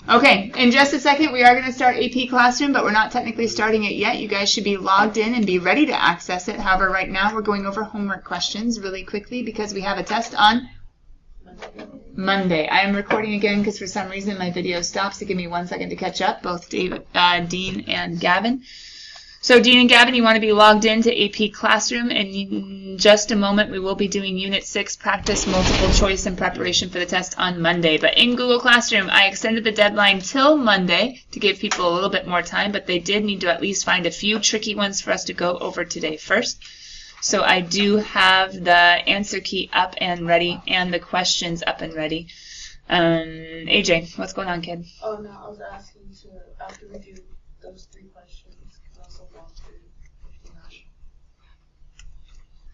Okay, in just a second we are going to start AP Classroom, but we're not technically starting it yet. You guys should be logged in and be ready to access it. However, right now we're going over homework questions really quickly because we have a test on Monday. I am recording again because for some reason my video stops. So give me 1 second to catch up, both Dean and Gavin. So Dean and Gavin, you want to be logged into AP Classroom, and in just a moment we will be doing Unit 6 Practice Multiple Choice in preparation for the test on Monday. But in Google Classroom, I extended the deadline till Monday to give people a little bit more time, but they did need to at least find a few tricky ones for us to go over today first. So I do have the answer key up and ready and the questions up and ready. AJ, what's going on, kid? Oh, no, I was asking to, after we do those 3 questions, can also go through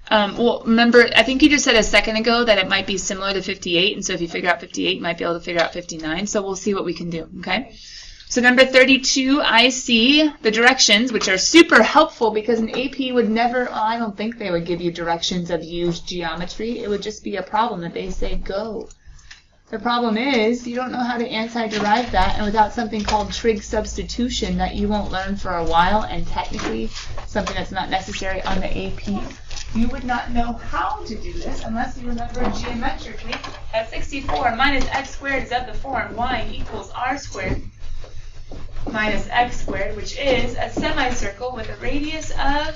59. Well, remember, I think you just said a second ago that it might be similar to 58, and so if you figure out 58, you might be able to figure out 59, so we'll see what we can do, okay? So number 32, I see the directions, which are super helpful because an AP would never, I don't think they would give you directions of used geometry. It would just be a problem that they say go. The problem is you don't know how to anti-derive that, and without something called trig substitution that you won't learn for a while, and technically something that's not necessary on the AP, you would not know how to do this unless you remember geometrically that 64 minus x squared is of the form y equals r squared minus x squared, which is a semicircle with a radius of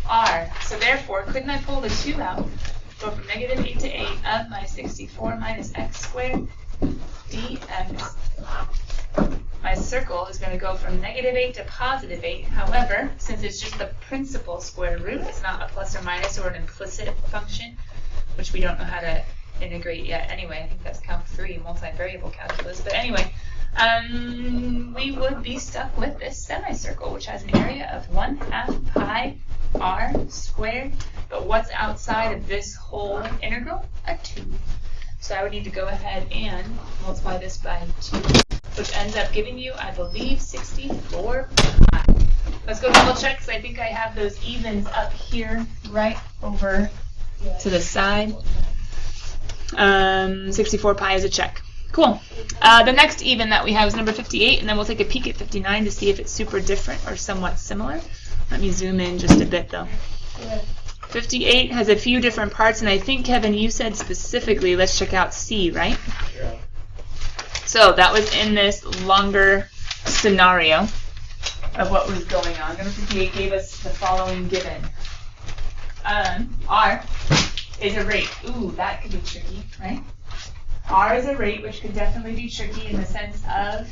r. So therefore, couldn't I pull the 2 out, go from negative 8 to 8 of my 64 minus x squared dx. My circle is going to go from negative 8 to positive 8. However, since it's just the principal square root, it's not a plus or minus or an implicit function, which we don't know how to integrate yet. Anyway, I think that's Calc 3, multivariable calculus. But anyway, we would be stuck with this semicircle, which has an area of 1/2 pi r squared. But what's outside of this whole integral? A 2. So I would need to go ahead and multiply this by 2, which ends up giving you, I believe, 64 pi. Let's go double check, because I think I have those evens up here right over to the side. 64 pi is a check. Cool. The next even that we have is number 58, and then we'll take a peek at 59 to see if it's super different or somewhat similar. Let me zoom in just a bit, though. 58 has a few different parts, and I think, Kevin, you said specifically, let's check out C, right? Yeah. So that was in this longer scenario of what was going on. Number 58 gave us the following given. R is a rate. Ooh, that could be tricky, right? R is a rate, which could definitely be tricky in the sense of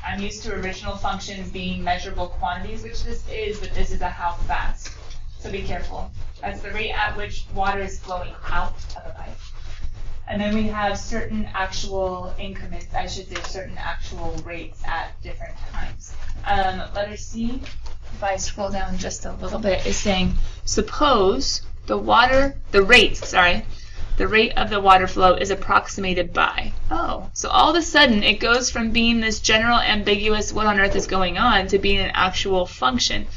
I'm used to original functions being measurable quantities, which this is, but this is a how fast. So be careful. That's the rate at which water is flowing out of a pipe. And then we have certain actual increments, I should say certain actual rates at different times. Letter C, if I scroll down just a little bit, is saying, suppose the rate of the water flow is approximated by. Oh, so all of a sudden it goes from being this general ambiguous what on earth is going on to being an actual function.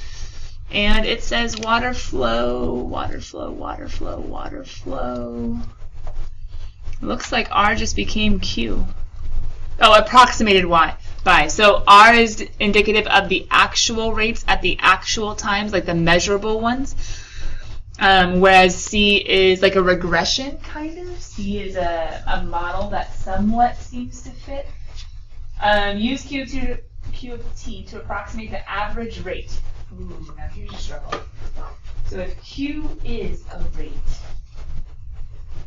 And it says water flow, water flow, water flow, water flow. Looks like R just became Q. Oh, approximated by. So R is indicative of the actual rates at the actual times, like the measurable ones. Whereas C is like a regression, kind of. C is a model that somewhat seems to fit. Use Q of T to approximate the average rate. Ooh, now here's a struggle. So if Q is a rate,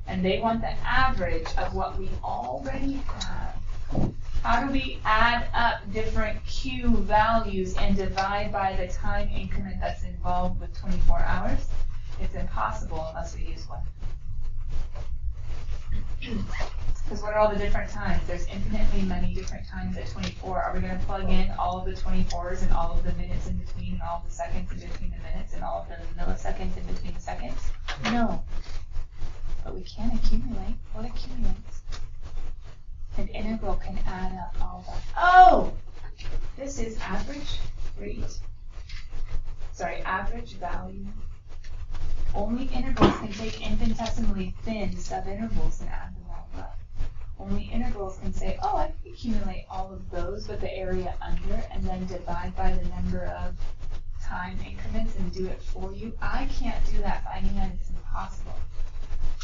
and they want the average of what we already have, how do we add up different Q values and divide by the time increment that's involved with 24 hours? It's impossible unless we use one. Because what are all the different times? There's infinitely many different times at 24. Are we going to plug in all of the 24s and all of the minutes in between and all of the seconds in between the minutes and all of the milliseconds in between the seconds? No. But we can accumulate. What accumulates? An integral can add up all that. Oh! This is average rate. Sorry, average value Only integrals can take infinitesimally thin subintervals and add them all up. Only integrals can say, oh, I can accumulate all of those with the area under and then divide by the number of time increments and do it for you. I can't do that by hand. It's impossible.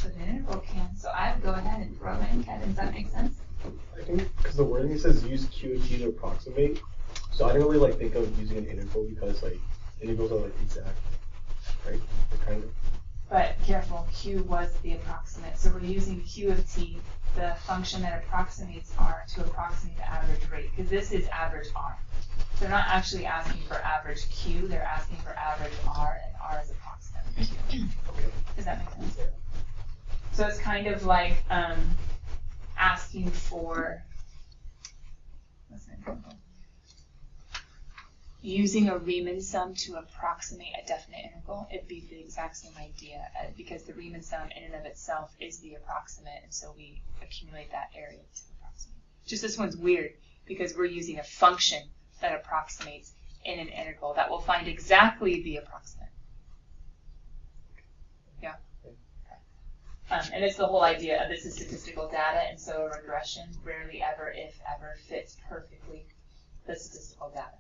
But an integral can. So I would go ahead and throw in, Kevin. Does that make sense? I think because the wording says use Q and T to approximate, so I didn't really think of using an integral because integrals are exact, right? They're kind of. But careful, Q was the approximate. So we're using Q of T, the function that approximates R, to approximate the average rate, because this is average R. They're not actually asking for average Q, they're asking for average R, and R is approximate Q. Does that make sense? So it's kind of like asking for, what's an example? Using a Riemann sum to approximate a definite integral. It'd be the exact same idea, because the Riemann sum in and of itself is the approximate, and so we accumulate that area to approximate. Just this one's weird, because we're using a function that approximates in an integral that will find exactly the approximate. Yeah? And it's the whole idea of this is statistical data, and so a regression rarely ever, if ever, fits perfectly the statistical data.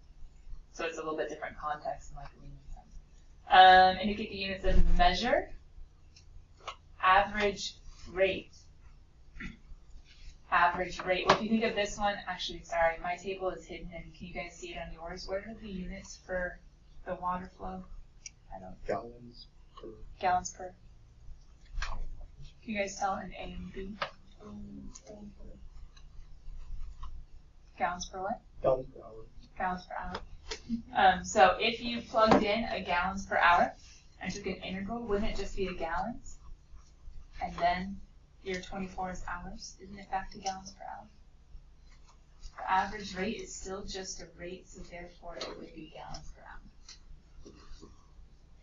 So it's a little bit different context than like a Riemann sum. Indicate the units of measure. Average rate. Average rate. Well, if you think of this one, actually, sorry, my table is hidden, and can you guys see it on yours? What are the units for the water flow? I don't. Gallons per. Gallons per. Can you guys tell in A and B? Gallons per what? Gallons per hour. Gallons per hour. So if you plugged in a gallons per hour and took an integral, wouldn't it just be a gallons? And then your 24 is hours. Isn't it back to gallons per hour? The average rate is still just a rate, so therefore it would be gallons per hour.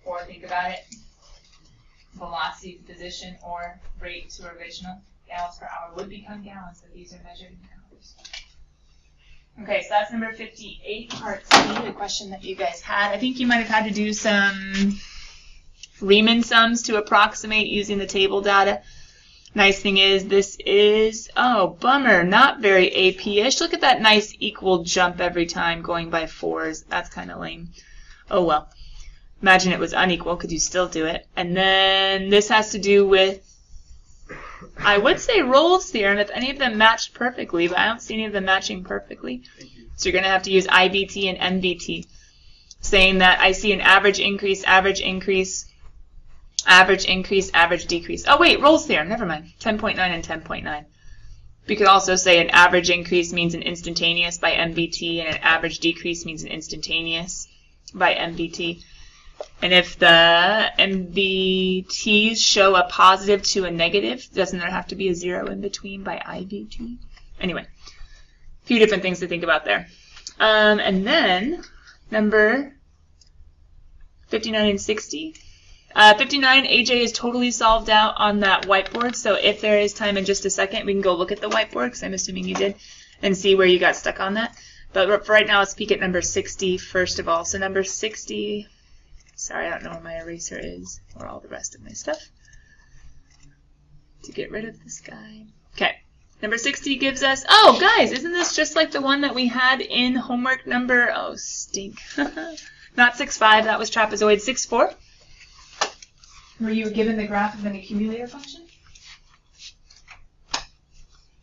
Or think about it, velocity to position or rate to original. Gallons per hour would become gallons, but these are measured in hours. Okay, so that's number 58, part C, the question that you guys had. I think you might have had to do some Riemann sums to approximate using the table data. Nice thing is this is, oh, bummer, not very AP-ish. Look at that nice equal jump every time going by 4s. That's kind of lame. Oh, well. Imagine it was unequal. Could you still do it? And then this has to do with, I would say Rolle's theorem if any of them matched perfectly, but I don't see any of them matching perfectly. So you're going to have to use IBT and MBT, saying that I see an average increase, average increase, average increase, average decrease. Oh, wait, Rolle's theorem. Never mind. 10.9 and 10.9. We could also say an average increase means an instantaneous by MBT, and an average decrease means an instantaneous by MBT. And if the MBTs show a positive to a negative, doesn't there have to be a 0 in between by IBT? Anyway, a few different things to think about there. And then number 59 and 60. 59, AJ is totally solved out on that whiteboard, so if there is time in just a second, we can go look at the whiteboard, because I'm assuming you did, and see where you got stuck on that. But for right now, let's peek at number 60 first of all. So number 60... Sorry, I don't know where my eraser is, or all the rest of my stuff. To get rid of this guy. Okay, number 60 gives us, oh, guys, isn't this just like the one that we had in homework number, oh, stink. Not 6.5, that was trapezoid 6.4. Were you given the graph of an accumulator function?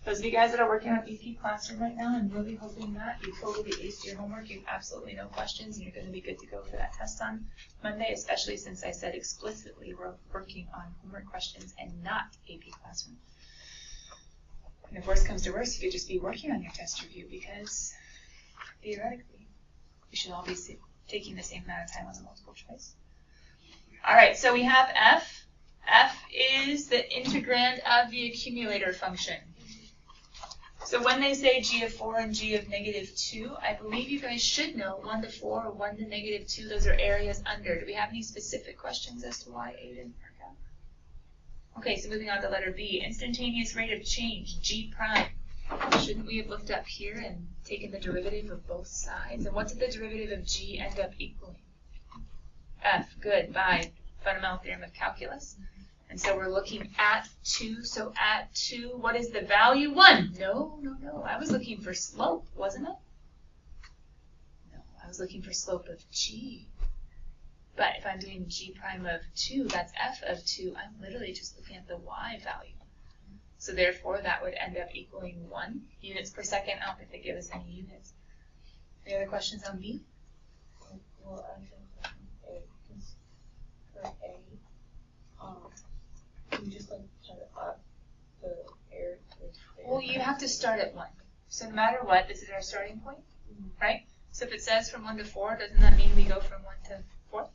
Those of you guys that are working on AP Classroom right now, I'm really hoping that you totally aced your homework. You have absolutely no questions, and you're going to be good to go for that test on Monday, especially since I said explicitly we're working on homework questions and not AP Classroom. And if worse comes to worse, you could just be working on your test review, because theoretically, you should all be taking the same amount of time on the multiple choice. All right, so we have f. F is the integrand of the accumulator function. So when they say g of 4 and g of negative 2, I believe you guys should know 1 to 4 or 1 to negative 2, those are areas under. Do we have any specific questions as to why A didn't work out? Okay, so moving on to letter B, instantaneous rate of change, g prime. Shouldn't we have looked up here and taken the derivative of both sides? And what did the derivative of g end up equaling? F, good, by fundamental theorem of calculus. And so we're looking at 2. So at 2, what is the value? 1. No. I was looking for slope, wasn't I? No, I was looking for slope of g. But if I'm doing g prime of 2, that's f of 2. I'm literally just looking at the y value. So therefore, that would end up equaling 1 units per second. I don't think they give us any units. Any other questions on B? Well, I think A, because for A, you just like cut it up the air. Well, you have to start at 1. So no matter what, this is our starting point, right? So if it says from 1 to 4, doesn't that mean we go from 1 to 4,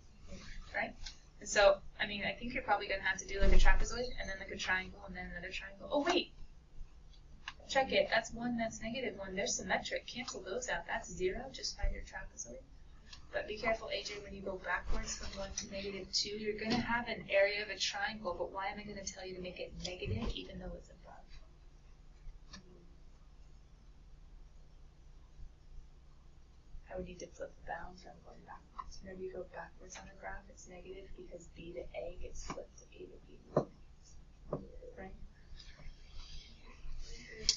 right? And so, I mean, I think you're probably going to have to do like a trapezoid, and then like a triangle, and then another triangle. Oh, wait. Check it. That's 1, that's negative 1. They're symmetric. Cancel those out. That's 0. Just find your trapezoid. But be careful, AJ, when you go backwards from 1 to negative 2, you're going to have an area of a triangle, but why am I going to tell you to make it negative even though it's above? I would need to flip the bounds from going backwards. Whenever you go backwards on a graph, it's negative because B to A gets flipped to A to B. Right?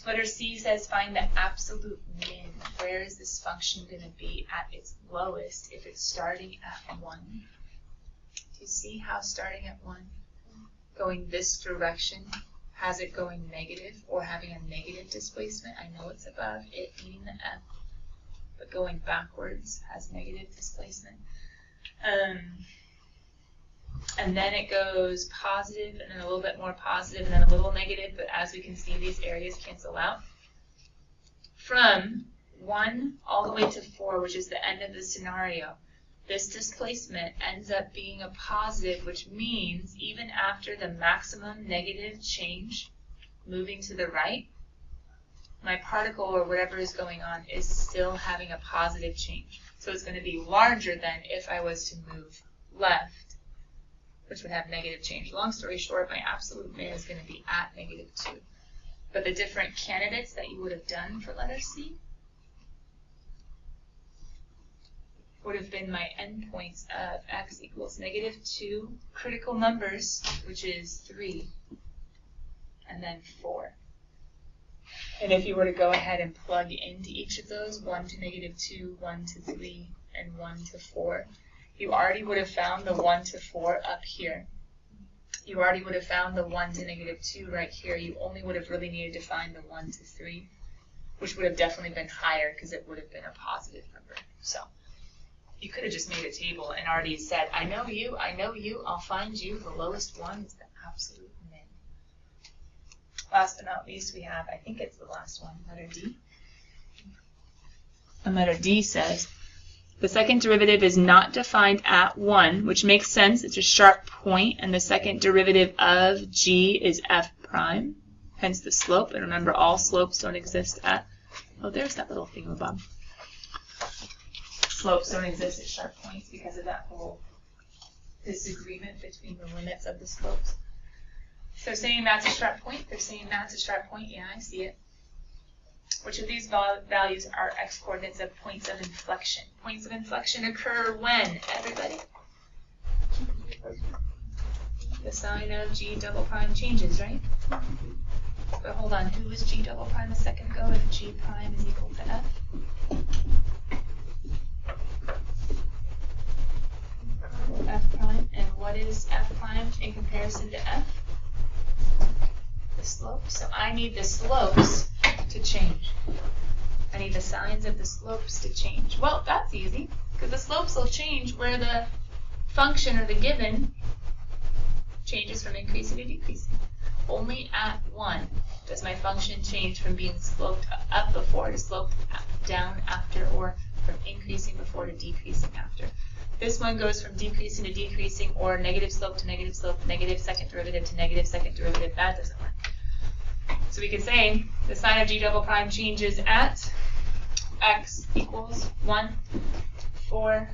Letter C says find the absolute min. Where is this function going to be at its lowest if it's starting at 1? Do you see how starting at 1, going this direction, has it going negative or having a negative displacement? I know it's above it, meaning the F, but going backwards has negative displacement. And then it goes positive, and then a little bit more positive, and then a little negative, but as we can see, these areas cancel out. From 1 all the way to 4, which is the end of the scenario, this displacement ends up being a positive, which means even after the maximum negative change moving to the right, my particle or whatever is going on is still having a positive change. So it's going to be larger than if I was to move left, which would have negative change. Long story short, my absolute min is going to be at negative 2. But the different candidates that you would have done for letter C would have been my endpoints of x equals negative 2 critical numbers, which is 3, and then 4. And if you were to go ahead and plug into each of those, 1 to negative 2, 1 to 3, and 1 to 4, you already would have found the 1 to 4 up here. You already would have found the 1 to negative 2 right here. You only would have really needed to find the 1 to 3, which would have definitely been higher because it would have been a positive number. So you could have just made a table and already said, I know you, I'll find you. The lowest one is the absolute min. Last but not least, we have, I think it's the last one, letter D. And letter D says, the second derivative is not defined at 1, which makes sense. It's a sharp point, and the second derivative of g is f prime, hence the slope. And remember, all slopes don't exist at, oh, there's that little thingamabob. Slopes don't exist at sharp points because of that whole disagreement between the limits of the slopes. So saying that's a sharp point, they're saying that's a sharp point. Yeah, I see it. Which of these values are x-coordinates of points of inflection? Points of inflection occur when, everybody? The sign of g double prime changes, right? But hold on, who was g double prime a second ago if g prime is equal to f? F prime, and what is f prime in comparison to f? The slope. So I need the slopes to change. I need the signs of the slopes to change. Well, that's easy, because the slopes will change where the function or the given changes from increasing to decreasing. Only at 1 does my function change from being sloped up before to sloped down after, or from increasing before to decreasing after. This one goes from decreasing to decreasing, or negative slope, negative second derivative to negative second derivative. That doesn't work. So we could say the sign of g double prime changes at x equals 1, 4,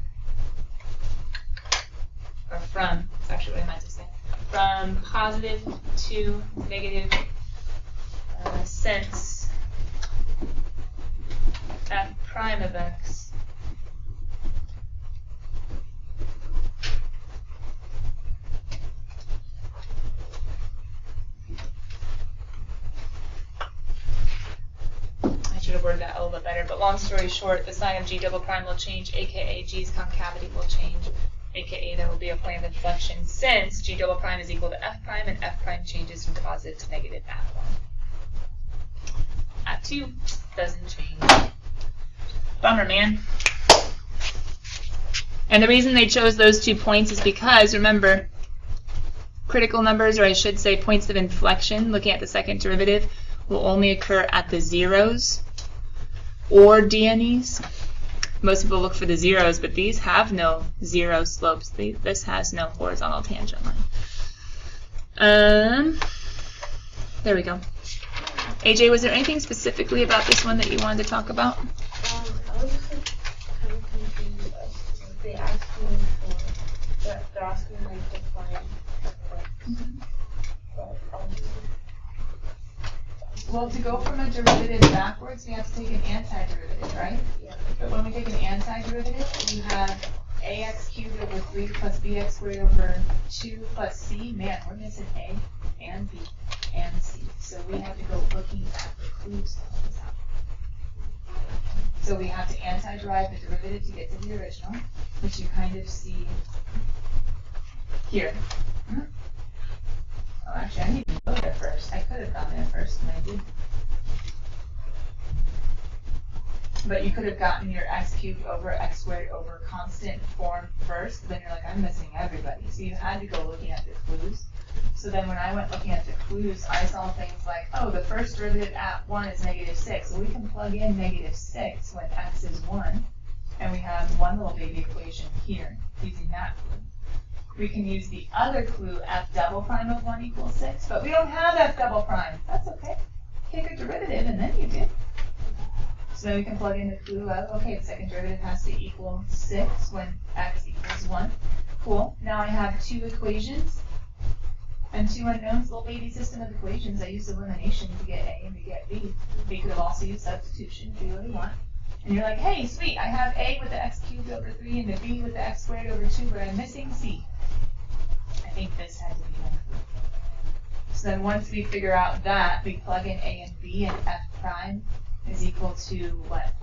or from, that's actually what I meant to say, from positive to negative since f prime of x to word that a little bit better. But long story short, the sign of G double prime will change, aka G's concavity will change, aka there will be a point of inflection since G double prime is equal to F prime and F prime changes from positive to negative at 1. At 2 doesn't change. Bummer, man. And the reason they chose those 2 points is because, remember, critical numbers, or I should say points of inflection, looking at the second derivative, will only occur at the zeros or DNEs. Most people look for the zeros, but these have no zero slopes. This has no horizontal tangent line. There we go. AJ, was there anything specifically about this one that you wanted to talk about? I was just like kind of confused as to like, they asked me for they're asking like to find but well, to go from a derivative backwards, we have to take an antiderivative, right? Yeah. But when we take an antiderivative, we have ax cubed over 3 plus bx squared over 2 plus c. Man, we're missing a and b and c. So we have to go looking at the clues to help us out. So we have to anti-derive the derivative to get to the original, which you kind of see here. Oh, actually, I need to go there first. I could have gone there first, and I didn't. But you could have gotten your x cubed over x squared over constant form first, but then you're like, I'm missing everybody. So you had to go looking at the clues. So then when I went looking at the clues, I saw things like, oh, the first derivative at 1 is -6. So we can plug in -6 when x is 1. And we have one little baby equation here using that clue. We can use the other clue, f double prime of 1 equals 6. But we don't have f double prime. That's okay. Take a derivative and then you do. So then we can plug in the clue of, okay, the second derivative has to equal 6 when x equals 1. Cool. Now I have 2 equations and 2 unknowns, little baby system of equations. I used elimination to get a and to get b. We could have also used substitution if you really want. And you're like, hey, sweet, I have a with the x cubed over 3 and the b with the x squared over 2, but I'm missing c. I think this had to be one clue. So then once we figure out that, we plug in a and b, and f prime is equal to what?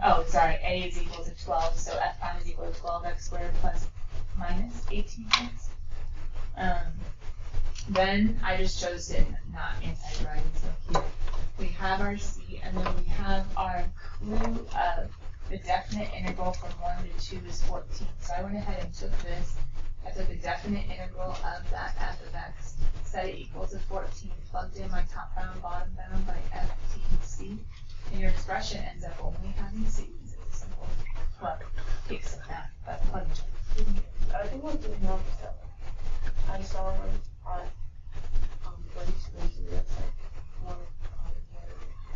Oh, sorry, a is equal to 12, so f prime is equal to 12x squared plus minus 18x. Then I just chose to not anti-derive, so here we have our c, and then we have our clue of the definite integral from 1 to 2 is 14. So I went ahead and took this. I took the definite integral of that f of x, set it equal to 14, plugged in my top bound, bottom bound by f, t, c, and your expression ends up only having c. It's a simple plug. Takes some math, but plug it. I think what did help is that I saw like on Buddy Squeezy that's like one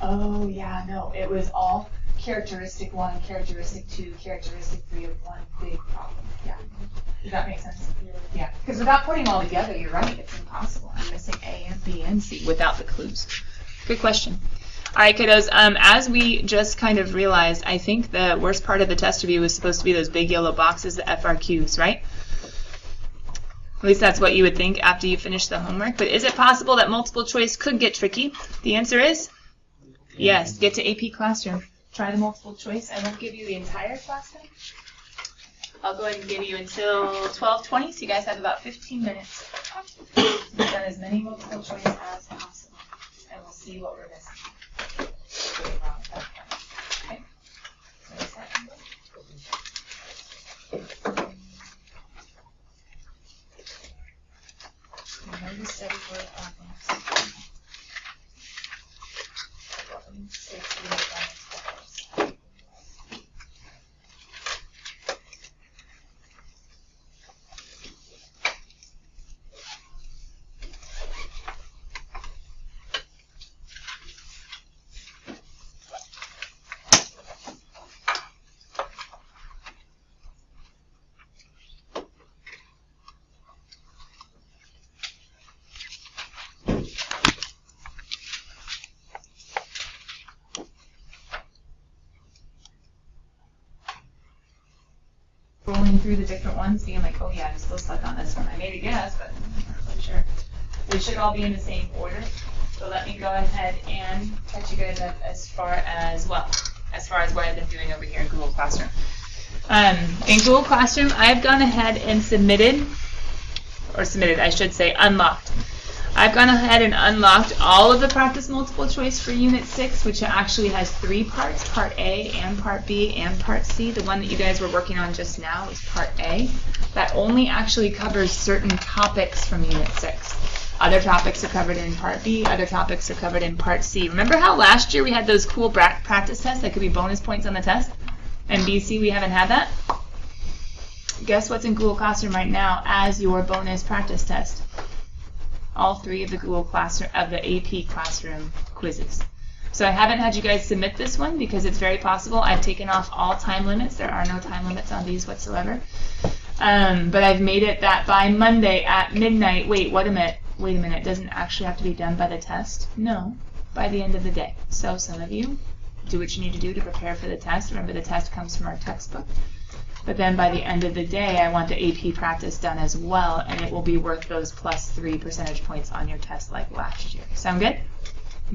Oh yeah, no, it was all characteristic 1, characteristic 2, characteristic 3 of one big problem. Yeah. Does that make sense? Yeah. Because without putting them all together, you're right, it's impossible. I'm missing A and B and C without the clues. Good question. All right, kiddos, as we just kind of realized, I think the worst part of the test review was supposed to be those big yellow boxes, the FRQs, right? At least that's what you would think after you finish the homework. But is it possible that multiple choice could get tricky? The answer is yes. Get to AP Classroom. Try the multiple choice. I won't give you the entire class time. I'll go ahead and give you until 12:20, so you guys have about 15 minutes. We've done as many multiple choice as possible, and we'll see what we're missing. Okay? Where's that number? Remember to study for problems. 60 problems. Rolling through the different ones, being like, oh yeah, I'm still stuck on this one. I made a guess, but I'm not really sure. They should all be in the same order. So let me go ahead and catch you guys up as far as what I've been doing over here in Google Classroom. In Google Classroom, I've gone ahead and unlocked. I've gone ahead and unlocked all of the practice multiple choice for Unit 6, which actually has 3 parts, Part A and Part B and Part C. The one that you guys were working on just now is Part A. That only actually covers certain topics from Unit 6. Other topics are covered in Part B, other topics are covered in Part C. Remember how last year we had those cool practice tests that could be bonus points on the test? And BC, we haven't had that? Guess what's in Google Classroom right now as your bonus practice test? All 3 of the Google Classroom, of the AP Classroom quizzes. So I haven't had you guys submit this one because it's very possible. I've taken off all time limits. There are no time limits on these whatsoever. But I've made it that by Monday at midnight, wait a minute, it doesn't actually have to be done by the test. No, by the end of the day. So some of you do what you need to do to prepare for the test. Remember, the test comes from our textbook. But then by the end of the day, I want the AP practice done as well, and it will be worth those plus 3 percentage points on your test like last year. Sound good?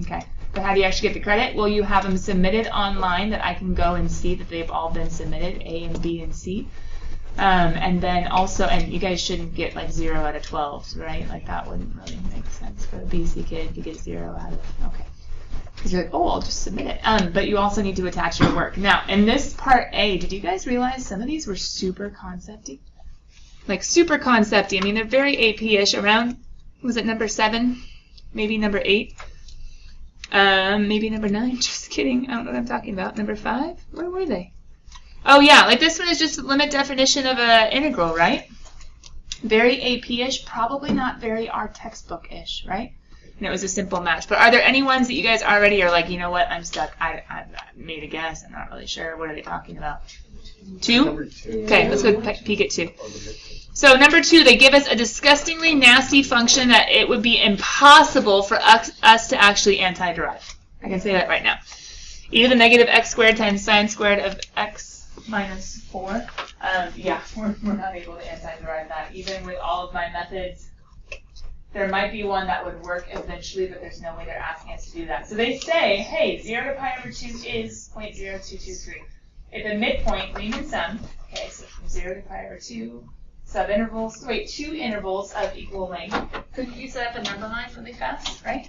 Okay. But how do you actually get the credit? Well, you have them submitted online that I can go and see that they've all been submitted, A and B and C. And then also, and you guys shouldn't get like 0 out of 12, right? Like that wouldn't really make sense for a BC kid to get 0 out of, okay. Because you're like, oh, I'll just submit it. But you also need to attach your work. Now, in this Part A, did you guys realize some of these were super concept-y? Like super concept-y. I mean, they're very AP-ish. Around, was it number 7? Maybe number 8? Maybe number 9? Just kidding. I don't know what I'm talking about. Number 5? Where were they? Oh, yeah. Like this one is just a limit definition of an integral, right? Very AP-ish. Probably not very our textbook-ish, right? And it was a simple match. But are there any ones that you guys already are like, you know what, I'm stuck. I made a guess. I'm not really sure. What are they talking about? 2? Number 2. Okay, let's go peek at 2. So number 2, they give us a disgustingly nasty function that it would be impossible for us to actually anti-derive. I can say that right now. E to the negative x squared times sine squared of x minus 4. Yeah, we're not able to anti-derive that. Even with all of my methods, there might be one that would work eventually, but there's no way they're asking us to do that. So they say, hey, 0 to pi over 2 is 0.0223. If a midpoint, Riemann sum, okay, so from 0 to pi over 2, subintervals, wait, 2 intervals of equal length. Couldn't you set up a number line really fast, right?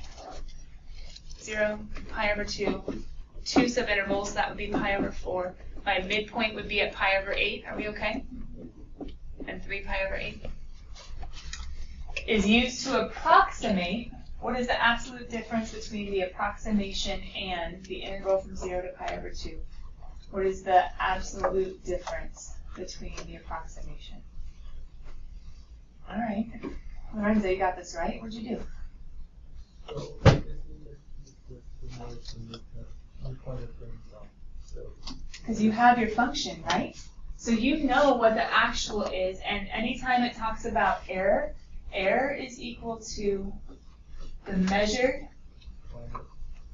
0, pi over 2, 2 subintervals, that would be pi over 4. My midpoint would be at pi over 8, are we okay? And 3 pi over 8. Is used to approximate what is the absolute difference between the approximation and the integral from 0 to pi over 2. What is the absolute difference between the approximation? All right. Lorenzo, you got this right. What'd you do? Because you have your function, right? So you know what the actual is, and anytime it talks about error, error is equal to the measured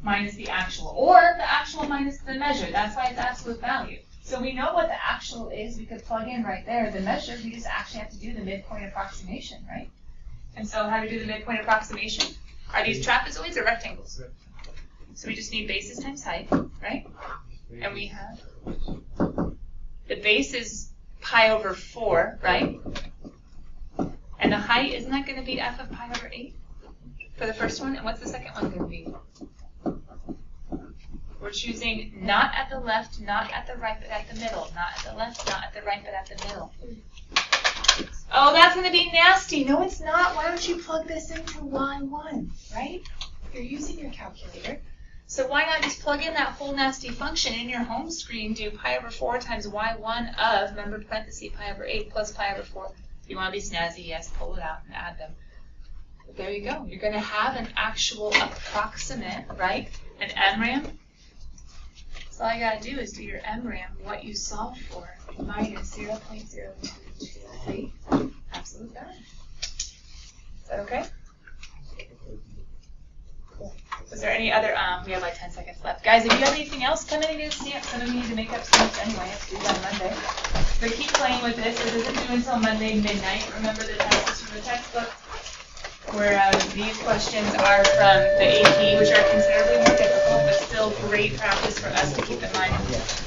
minus the actual, or the actual minus the measured. That's why it's absolute value. So we know what the actual is. We could plug in right there. The measured, we just actually have to do the midpoint approximation, right? And so how do we do the midpoint approximation? Are these trapezoids or rectangles? So we just need basis times height, right? And we have the base is pi over 4, right? And the height, isn't that going to be f of pi over 8 for the first one? And what's the second one going to be? We're choosing not at the left, not at the right, but at the middle. Not at the left, not at the right, but at the middle. Oh, that's going to be nasty. No, it's not. Why don't you plug this into y1, right? You're using your calculator. So why not just plug in that whole nasty function in your home screen, do pi over 4 times y1 of, remember parenthesis, pi over 8 plus pi over 4. If you want to be snazzy, yes, pull it out and add them. But there you go. You're going to have an actual approximate, right? An MRAM. So all you got to do is do your MRAM, what you solve for, minus 0.0223. Absolute value. Is that okay? Cool. Was there any other, we have like 10 seconds left. Guys, if you have anything else, come in and get a stamp. Some of you need to make up stamps anyway. It's due on Monday. But keep playing with this. It isn't due until Monday midnight. Remember the test is from the textbook. Whereas these questions are from the AP, which are considerably more difficult, but still great practice for us to keep in mind.